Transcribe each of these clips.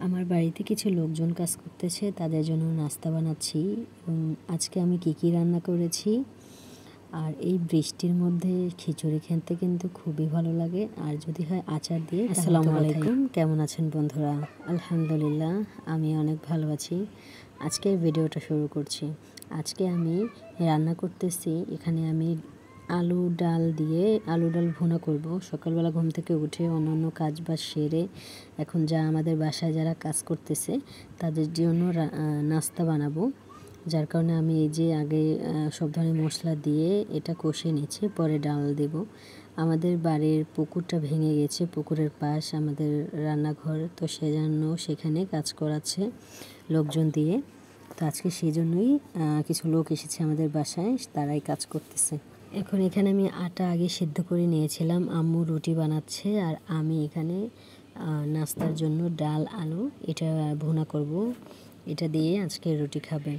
আমার বাড়িতে কিছু লোকজন কাজ করতেছে, তাদের জন্য নাস্তা বানাচ্ছি। এবং আজকে আমি কী রান্না করেছি, আর এই বৃষ্টির মধ্যে খিচুড়ি খেতে কিন্তু খুবই ভালো লাগে, আর যদি হয় আচার দিয়ে। আসসালামু আলাইকুম, কেমন আছেন বন্ধুরা? আলহামদুলিল্লাহ, আমি অনেক ভালো আছি। আজকের ভিডিওটা শুরু করছি। আজকে আমি রান্না করতেছি, এখানে আমি আলু ডাল ভুনা করব। সকালবেলা ঘুম থেকে উঠে অন্যান্য কাজ বাজ সেরে এখন আমাদের বাসায় যারা কাজ করতেছে তাদের জন্য নাস্তা বানাবো। যার কারণে আমি এই যে আগে সব ধরনের মশলা দিয়ে এটা কষে নিচ্ছি, পরে ডাল দেব। আমাদের বাড়ির পুকুরটা ভেঙে গেছে, পুকুরের পাশ আমাদের রান্নাঘর, তো সেজন্য সেখানে কাজ করাচ্ছে লোকজন দিয়ে। তো আজকে সেই জন্যই কিছু লোক এসেছে আমাদের বাসায়, তারাই কাজ করতেছে। এখন এখানে আমি আটা আগে সিদ্ধ করে নিয়েছিলাম, আম্মু রুটি বানাচ্ছে, আর আমি এখানে নাস্তার জন্য ডাল আলু এটা ভুনা করব। এটা দিয়ে আজকে রুটি খাবে।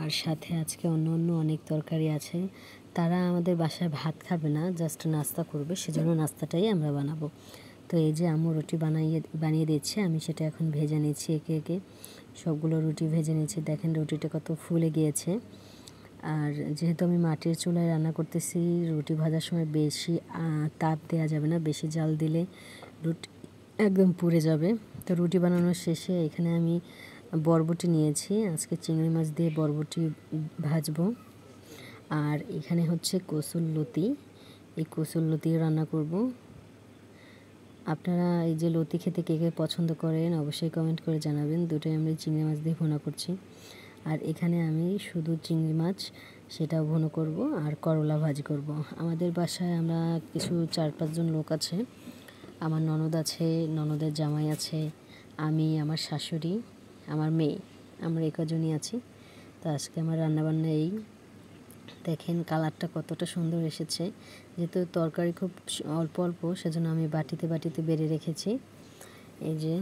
আর সাথে আজকে অন্য অনেক তরকারি আছে। তারা আমাদের বাসায় ভাত খাবে না, জাস্ট নাস্তা করবে, সেজন্য নাস্তাটাই আমরা বানাবো। তো এই যে আম্মু রুটি বানিয়ে দিচ্ছে, আমি সেটা এখন ভেজে নিচ্ছি একে একে। সবগুলো রুটি ভেজে নিচ্ছি। দেখেন রুটিটা কত ফুলে গিয়েছে। আর যেহেতু আমি মাটির চুলায় রান্না করতেছি, রুটি ভাজার সময় বেশি তাপ দেওয়া যাবে না, বেশি জাল দিলে রুটি একদম পুড়ে যাবে। তো রুটি বানানোর শেষে এখানে আমি বরবটি নিয়েছি, আজকে চিংড়ি মাছ দিয়ে বরবটি ভাজবো। আর এখানে হচ্ছে কসুরলতি, এই কসুরলতিও রান্না করব। আপনারা এই যে লতি খেতে কে কে পছন্দ করেন অবশ্যই কমেন্ট করে জানাবেন। দুটোই আমি চিংড়ি মাছ দিয়ে ভুনা করছি। আর এখানে আমি শুধু চিংড়ি মাছ সেটা ভুনো করব, আর করলা ভাজি করব। আমাদের বাসায় আমরা কিছু 4-5 জন লোক আছে। আমার ননদ আছে, ননদের জামাই আছে, আমি, আমার শাশুড়ি, আমার মেয়ে, আমরা এই কজনই আছি। তো আজকে আমার রান্নাবান্না এই। দেখেন কালারটা কতটা সুন্দর এসেছে। যেহেতু তরকারি খুব অল্প অল্প, সেজন্য আমি বাটিতে বেড়ে রেখেছি। এই যে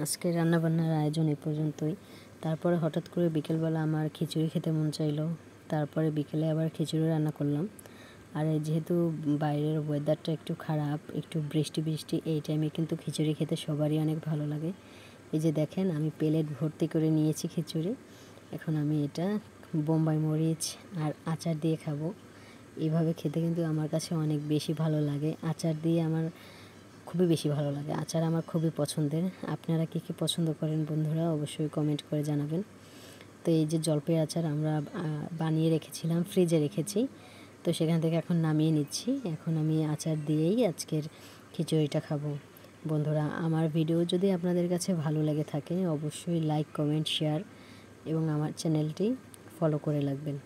আজকে রান্নাবান্নার আয়োজন এই পর্যন্তই। তারপরে হঠাৎ করে বিকেলবেলা আমার খিচুড়ি খেতে মন চাইলো, তারপরে বিকেলে আবার খিচুড়ি রান্না করলাম। আর যেহেতু বাইরের ওয়েদারটা একটু খারাপ, একটু বৃষ্টি, এই টাইমে কিন্তু খিচুড়ি খেতে সবারই অনেক ভালো লাগে। এই যে দেখেন আমি প্লেট ভর্তি করে নিয়েছি খিচুড়ি। এখন আমি এটা বোম্বাই মরিচ আর আচার দিয়ে খাবো। এইভাবে খেতে কিন্তু আমার কাছে অনেক বেশি ভালো লাগে। আচার দিয়ে আমার খুবই বেশি ভালো লাগে। আচার আমার খুবই পছন্দের। আপনারা কী পছন্দ করেন বন্ধুরা অবশ্যই কমেন্ট করে জানাবেন। তো এই যে জলপাই আচার আমরা বানিয়ে রেখেছিলাম, ফ্রিজে রেখেছি, তো সেখান থেকে এখন নামিয়ে নিচ্ছি। এখন আমি আচার দিয়েই আজকের খিচুড়িটা খাবো। বন্ধুরা, আমার ভিডিও যদি আপনাদের কাছে ভালো লেগে থাকে অবশ্যই লাইক, কমেন্ট, শেয়ার এবং আমার চ্যানেলটি ফলো করে রাখবেন।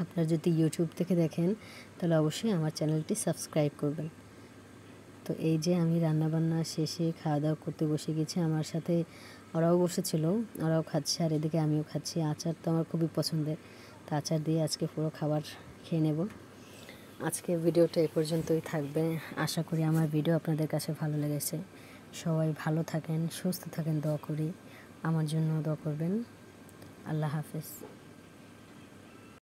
আপনারা যদি ইউটিউব থেকে দেখেন তাহলে অবশ্যই আমার চ্যানেলটি সাবস্ক্রাইব করবেন। তো এই যে আমি রান্নাবান্না শেষে খাওয়া দাওয়া করতে বসে গেছি, আমার সাথে ওরাও বসেছিল, ওরাও খাচ্ছে, আর এদিকে আমিও খাচ্ছি। আচার তো আমার খুবই পছন্দের, তো আচার দিয়ে আজকে পুরো খাবার খেয়ে নেব। আজকে ভিডিওটা এ পর্যন্তই থাকবে। আশা করি আমার ভিডিও আপনাদের কাছে ভালো লেগেছে। সবাই ভালো থাকেন, সুস্থ থাকেন, দোয়া করি। আমার জন্য দোয়া করবেন। আল্লাহ হাফেজ।